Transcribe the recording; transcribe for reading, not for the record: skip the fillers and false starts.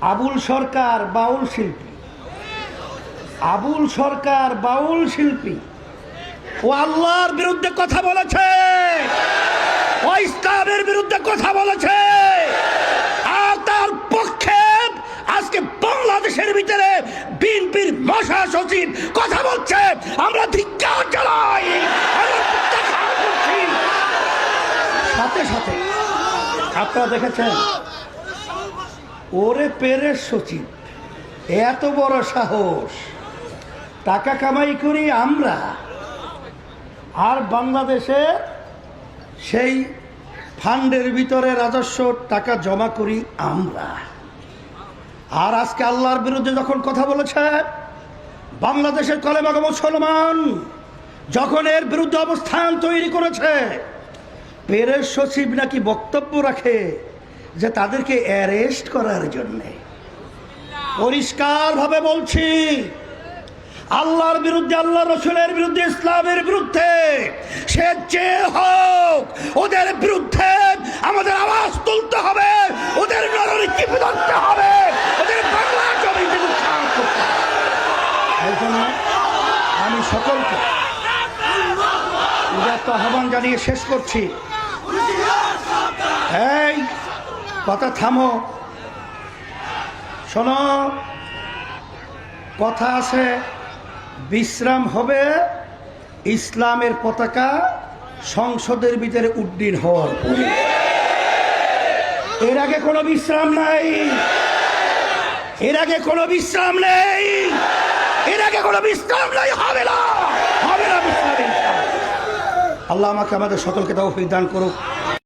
আবুল সরকার বাউল শিল্পী, আবুল সরকার বাউল শিল্পী ও আল্লাহর বিরুদ্ধে কথা বলেছে, ও ইসলামের বিরুদ্ধে কথা বলেছে। আর তার পক্ষে আজকে বাংলাদেশের ভিতরে বিএনপির মহাসচিব কথা বলছে। আমরা ধিক্কার জানাই, আমরা প্রত্যাখ্যান করছি। সাথে সাথে আপনারা দেখেছেন ওরে পেরের সচিব, এত বড় সাহস, টাকা কামাই করি আমরা, আর বাংলাদেশে সেই ফান্ডের ভিতরে রাজস্ব টাকা জমা করি আমরা। আর আজকে আল্লাহর বিরুদ্ধে যখন কথা বলেছে, বাংলাদেশের কলেমাগো মুসলমান যখন এর বিরুদ্ধে অবস্থান তৈরি করেছে, পেরের সচিব নাকি বক্তব্য রাখে যে তাদেরকে অ্যারেস্ট করার জন্যে। পরিষ্কারভাবে বলছি, আল্লাহর বিরুদ্ধে, আল্লাহ রসুলের বিরুদ্ধে, ইসলামের বিরুদ্ধে সে যে হোক, ওদের বিরুদ্ধে আমাদের আওয়াজ তুলতে হবে, ওদের নরনীতি ধরতে হবে, ওদের বাংলা জমিতে উত্থান করতে হবে। এই জন্য আমি সকলকে উদাত্ত আহ্বান জানিয়ে শেষ করছি। এই কথা থামো, শোনো, কথা আছে, বিশ্রাম হবে ইসলামের পতাকা সংসদের ভিতরে উড্ডীন হওয়ার পরে। এর আগে কোনো বিশ্রাম নাই, এর আগে কোনো বিশ্রাম নেই, এর আগে কোনো বিশ্রাম নাই, হবে না, হবে না বিশ্রাম। আল্লাহ আমাকে আমাদের সকলকে তৌফিক দান করুক।